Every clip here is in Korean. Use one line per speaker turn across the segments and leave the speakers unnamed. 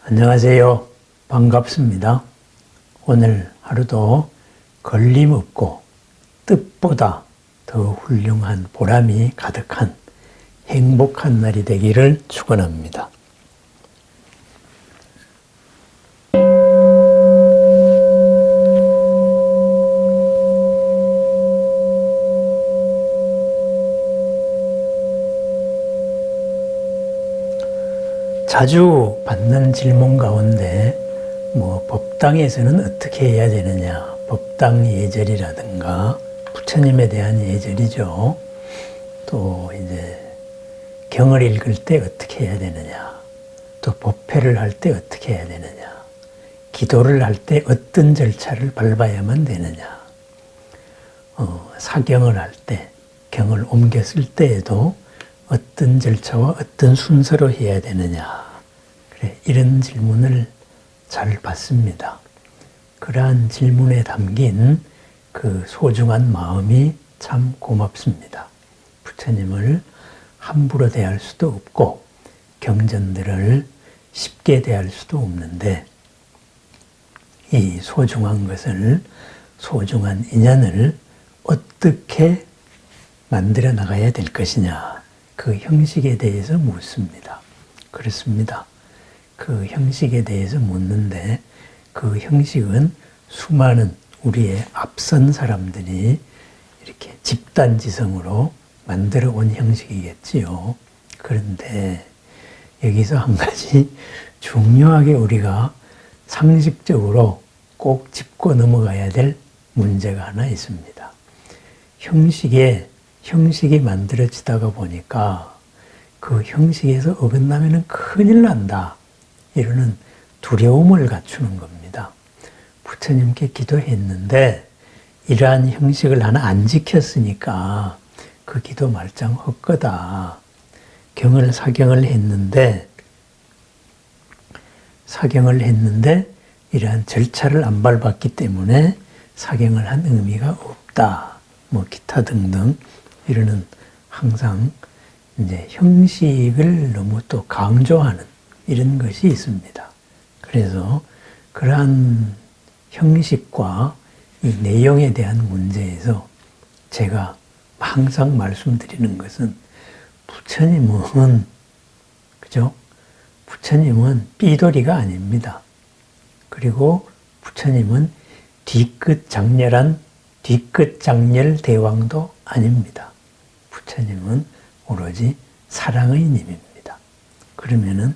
안녕하세요. 반갑습니다. 오늘 하루도 걸림없고 뜻보다 더 훌륭한 보람이 가득한 행복한 날이 되기를 축원합니다. 자주 받는 질문 가운데 법당에서는 어떻게 해야 되느냐, 법당 예절이라든가 부처님에 대한 예절이죠. 또 이제 경을 읽을 때 어떻게 해야 되느냐, 또 법회를 할 때 어떻게 해야 되느냐, 기도를 할 때 어떤 절차를 밟아야만 되느냐, 사경을 할 때, 경을 옮겨 쓸 때에도 어떤 절차와 어떤 순서로 해야 되느냐, 이런 질문을 잘 받습니다. 그러한 질문에 담긴 그 소중한 마음이 참 고맙습니다. 부처님을 함부로 대할 수도 없고 경전들을 쉽게 대할 수도 없는데, 이 소중한 것을, 소중한 인연을 어떻게 만들어 나가야 될 것이냐, 그 형식에 대해서 묻습니다. 그렇습니다. 그 형식에 대해서 묻는데, 그 형식은 수많은 우리의 앞선 사람들이 이렇게 집단지성으로 만들어 온 형식이겠지요. 그런데 여기서 한 가지 중요하게 우리가 상식적으로 꼭 짚고 넘어가야 될 문제가 하나 있습니다. 형식이 만들어지다가 보니까 그 형식에서 어긋나면 큰일 난다, 이러는 두려움을 갖추는 겁니다. 부처님께 기도했는데 이러한 형식을 하나 안 지켰으니까 그 기도 말짱 헛거다. 사경을 했는데 이러한 절차를 안 밟았기 때문에 사경을 한 의미가 없다. 기타 등등 이러는, 항상 이제 형식을 너무 또 강조하는 이런 것이 있습니다. 그래서 그러한 형식과 이 내용에 대한 문제에서 제가 항상 말씀드리는 것은, 부처님은 삐돌이가 아닙니다. 그리고 부처님은 뒤끝 장렬 대왕도 아닙니다. 부처님은 오로지 사랑의 님입니다. 그러면은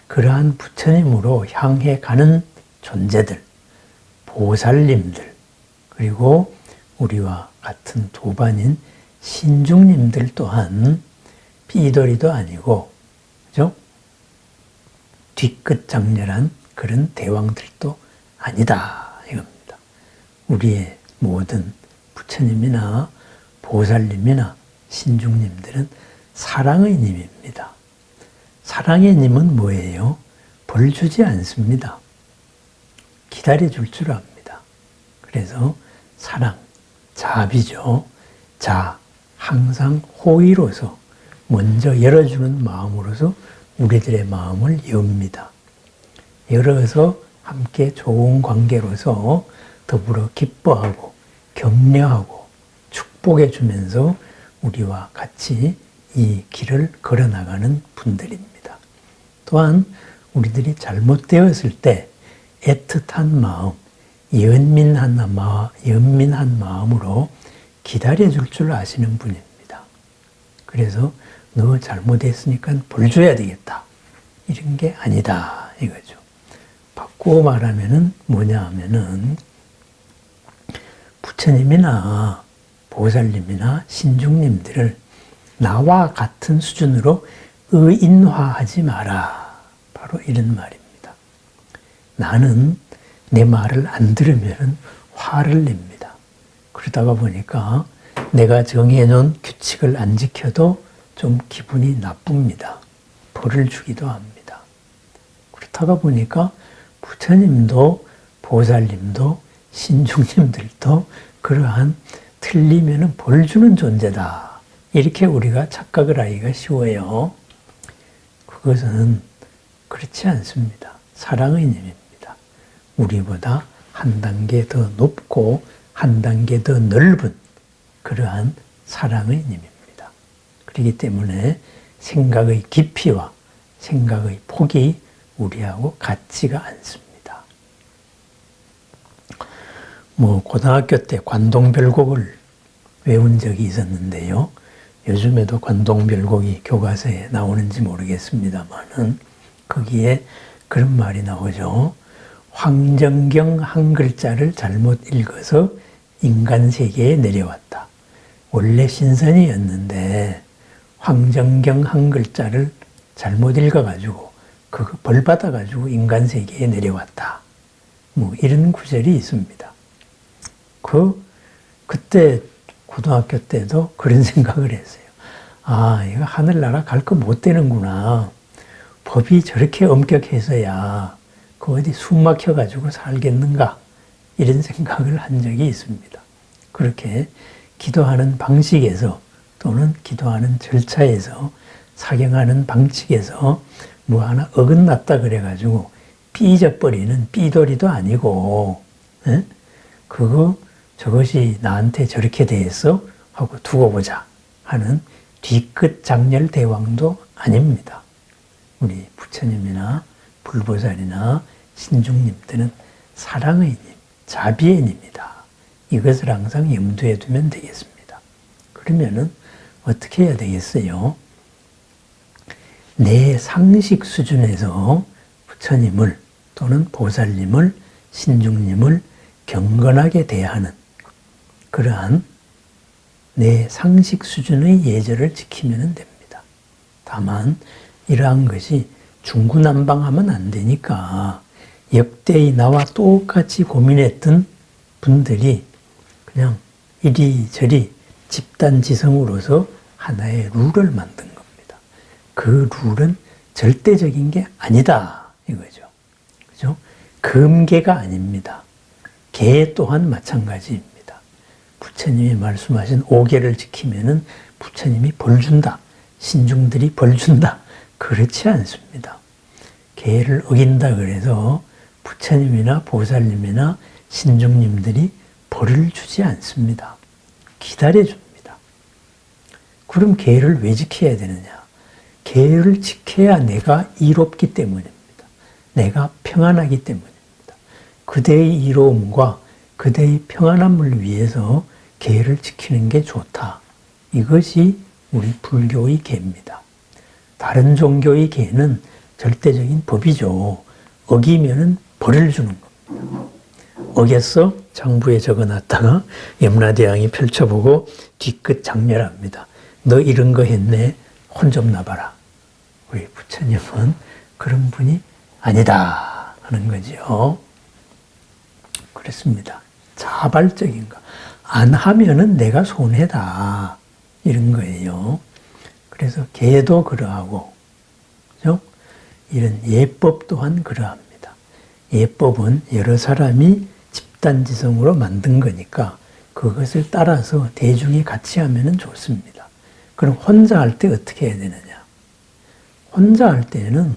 그러한 부처님으로 향해 가는 존재들, 보살님들, 그리고 우리와 같은 도반인 신중님들 또한 삐돌이도 아니고, 뒤끝 장렬한 그런 대왕들도 아니다, 이겁니다. 우리의 모든 부처님이나 보살님이나 신중님들은 사랑의 님입니다. 사랑의 님은 뭐예요? 벌 주지 않습니다. 기다려줄 줄 압니다. 그래서 사랑, 자비죠. 항상 호의로서, 먼저 열어주는 마음으로서 우리들의 마음을 엽니다. 열어서 함께 좋은 관계로서 더불어 기뻐하고 격려하고 축복해 주면서 우리와 같이 이 길을 걸어나가는 분들입니다. 또한 우리들이 잘못되었을 때 애틋한 마음, 연민한 마음으로 기다려줄 줄 아시는 분입니다. 그래서 너 잘못했으니까 벌 줘야 되겠다, 이런 게 아니다, 이거죠. 바꾸어 말하면은 뭐냐 하면은, 부처님이나 보살님이나 신중님들을 나와 같은 수준으로 의인화하지 마라. 바로 이런 말입니다. 나는 내 말을 안 들으면 화를 냅니다. 그러다가 보니까 내가 정해놓은 규칙을 안 지켜도 좀 기분이 나쁩니다. 벌을 주기도 합니다. 그렇다가 보니까 부처님도 보살님도 신중님들도 그러한 틀리면 벌 주는 존재다, 이렇게 우리가 착각을 하기가 쉬워요. 그것은 그렇지 않습니다. 사랑의 님입니다. 우리보다 한 단계 더 높고 한 단계 더 넓은 그러한 사랑의 님입니다. 그렇기 때문에 생각의 깊이와 생각의 폭이 우리하고 같지가 않습니다. 고등학교 때 관동별곡을 외운 적이 있었는데요. 요즘에도 관동별곡이 교과서에 나오는지 모르겠습니다만은 거기에 그런 말이 나오죠. 황정경 한 글자를 잘못 읽어서 인간 세계에 내려왔다. 원래 신선이었는데 황정경 한 글자를 잘못 읽어가지고 그거 벌 받아가지고 인간 세계에 내려왔다. 이런 구절이 있습니다. 그때 고등학교 때도 그런 생각을 했어요. 이거 하늘나라 갈 거 못 되는구나. 법이 저렇게 엄격해서야 그 어디 숨 막혀가지고 살겠는가. 이런 생각을 한 적이 있습니다. 그렇게 기도하는 방식에서 또는 기도하는 절차에서 사경하는 방식에서 하나 어긋났다 그래가지고 삐져버리는 삐돌이도 아니고 저것이 나한테 저렇게 대했어? 하고 두고 보자 하는 뒤끝 장렬 대왕도 아닙니다. 우리 부처님이나 불보살이나 신중님들은 사랑의 님, 자비의 님이다. 이것을 항상 염두에 두면 되겠습니다. 그러면은 어떻게 해야 되겠어요? 내 상식 수준에서 부처님을 또는 보살님을 신중님을 경건하게 대하는 그러한 내 상식 수준의 예절을 지키면 됩니다. 다만 이러한 것이 중구난방하면 안 되니까 역대의 나와 똑같이 고민했던 분들이 그냥 이리저리 집단지성으로서 하나의 룰을 만든 겁니다. 그 룰은 절대적인 게 아니다 이거죠. 그죠? 금계가 아닙니다. 계 또한 마찬가지입니다. 부처님이 말씀하신 5계를 지키면은 부처님이 벌 준다. 신중들이 벌 준다. 그렇지 않습니다. 계를 어긴다 그래서 부처님이나 보살님이나 신중님들이 벌을 주지 않습니다. 기다려줍니다. 그럼 계를 왜 지켜야 되느냐? 계를 지켜야 내가 이롭기 때문입니다. 내가 평안하기 때문입니다. 그대의 이로움과 그대의 평안함을 위해서 계를 지키는 게 좋다. 이것이 우리 불교의 계입니다. 다른 종교의 계는 절대적인 법이죠. 어기면은 벌을 주는 겁니다. 어겼어? 장부에 적어놨다가 염라대왕이 펼쳐보고 뒤끝 장렬합니다. 너 이런 거 했네. 혼 좀 나봐라. 우리 부처님은 그런 분이 아니다 하는 거죠. 그렇습니다. 자발적인 거. 안 하면은 내가 손해다. 이런 거예요. 그래서 계도 그러하고, 그죠? 이런 예법 또한 그러합니다. 예법은 여러 사람이 집단지성으로 만든 거니까 그것을 따라서 대중이 같이 하면은 좋습니다. 그럼 혼자 할 때 어떻게 해야 되느냐? 혼자 할 때는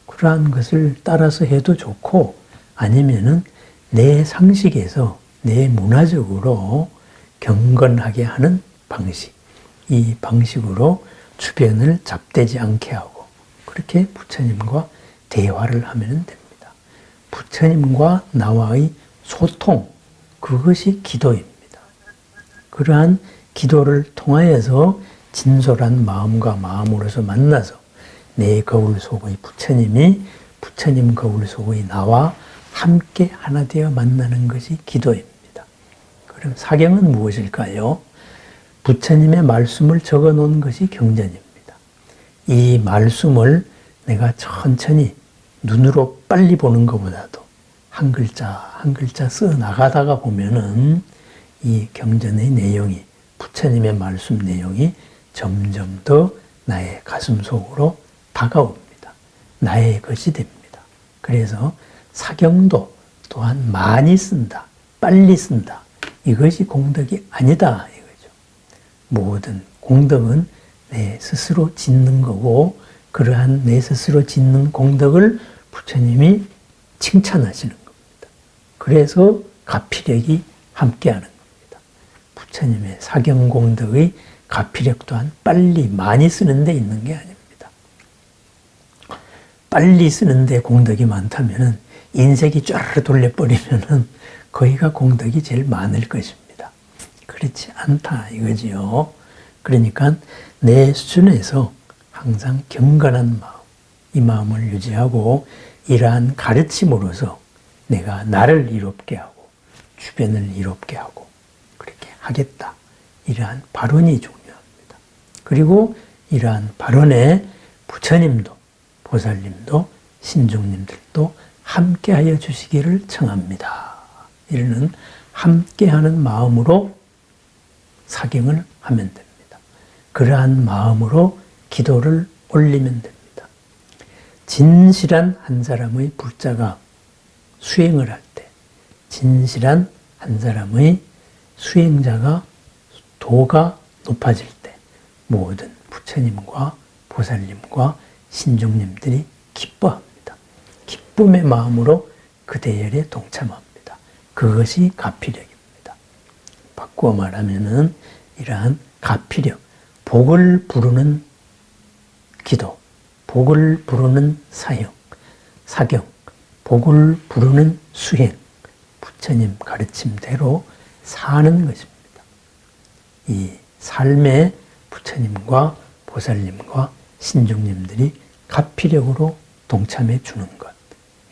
그러한 것을 따라서 해도 좋고 아니면은 내 상식에서 내 문화적으로 경건하게 하는 방식, 이 방식으로 주변을 잡대지 않게 하고 그렇게 부처님과 대화를 하면 됩니다. 부처님과 나와의 소통, 그것이 기도입니다. 그러한 기도를 통하여서 진솔한 마음과 마음으로서 만나서 내 거울 속의 부처님이 부처님 거울 속의 나와 함께 하나 되어 만나는 것이 기도입니다. 그럼 사경은 무엇일까요? 부처님의 말씀을 적어 놓은 것이 경전입니다. 이 말씀을 내가 천천히 눈으로 빨리 보는 것보다도 한 글자 한 글자 써 나가다가 보면은 이 경전의 내용이 부처님의 말씀 내용이 점점 더 나의 가슴 속으로 다가옵니다. 나의 것이 됩니다. 그래서 사경도 또한 많이 쓴다, 빨리 쓴다. 이것이 공덕이 아니다 이거죠. 모든 공덕은 내 스스로 짓는 거고 그러한 내 스스로 짓는 공덕을 부처님이 칭찬하시는 겁니다. 그래서 가피력이 함께하는 겁니다. 부처님의 사경공덕의 가피력 또한 빨리 많이 쓰는 데 있는 게 아닙니다. 빨리 쓰는데 공덕이 많다면 인색이 쫙 돌려버리면 거기가 공덕이 제일 많을 것입니다. 그렇지 않다 이거지요. 그러니까 내 수준에서 항상 경건한 마음, 이 마음을 유지하고 이러한 가르침으로서 내가 나를 이롭게 하고 주변을 이롭게 하고 그렇게 하겠다. 이러한 발언이 중요합니다. 그리고 이러한 발언에 부처님도 보살님도 신중님들도 함께하여 주시기를 청합니다. 이러는 함께하는 마음으로 사경을 하면 됩니다. 그러한 마음으로 기도를 올리면 됩니다. 진실한 한 사람의 불자가 수행을 할 때, 진실한 한 사람의 수행자가 도가 높아질 때 모든 부처님과 보살님과 신중님들이 기뻐합니다. 기쁨의 마음으로 그 대열에 동참합니다. 그것이 가피력입니다. 바꾸어 말하면은 이러한 가피력, 복을 부르는 기도, 복을 부르는 사경, 복을 부르는 수행, 부처님 가르침대로 사는 것입니다. 이 삶에 부처님과 보살님과 신중님들이 가피력으로 동참해 주는 것,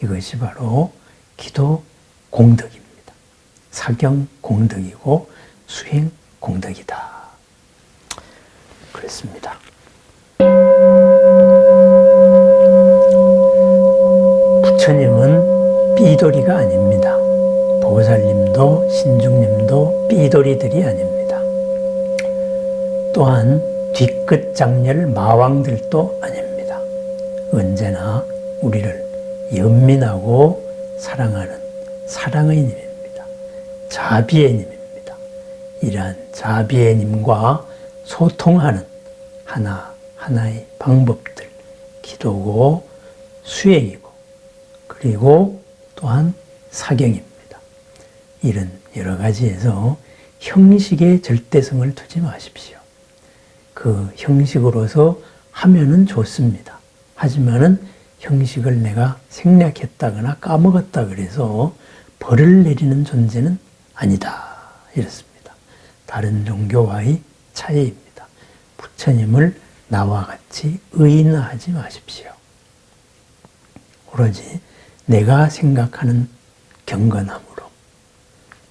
이것이 바로 기도 공덕입니다. 사경 공덕이고 수행 공덕이다. 그렇습니다. 부처님은 삐돌이가 아닙니다. 보살님도 신중님도 삐돌이들이 아닙니다. 또한 뒤끝 장렬 마왕들도 아닙니다. 언제나 우리를 연민하고 사랑하는 사랑의 님입니다. 자비의 님입니다. 이러한 자비의 님과 소통하는 하나하나의 방법들, 기도고 수행이고 그리고 또한 사경입니다. 이런 여러 가지에서 형식의 절대성을 두지 마십시오. 그 형식으로서 하면은 좋습니다. 하지만은 형식을 내가 생략했다거나 까먹었다 그래서 벌을 내리는 존재는 아니다. 이렇습니다. 다른 종교와의 차이입니다. 부처님을 나와 같이 의인화하지 마십시오. 오로지 내가 생각하는 경건함으로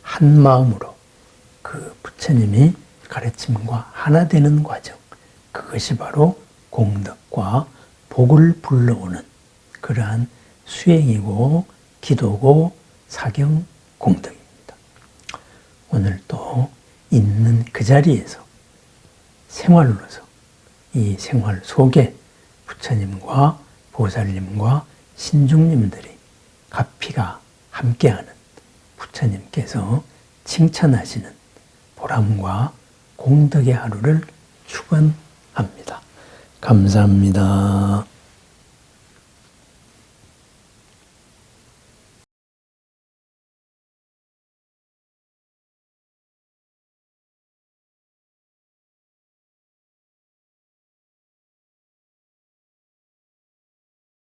한 마음으로 그 부처님이 가르침과 하나 되는 과정, 그것이 바로 공덕과 복을 불러오는 그러한 수행이고 기도고 사경 공덕입니다. 오늘 또 있는 그 자리에서 생활로서 이 생활 속에 부처님과 보살님과 신중님들이 가피가 함께하는 부처님께서 칭찬하시는 보람과 공덕의 하루를 축원합니다. 감사합니다.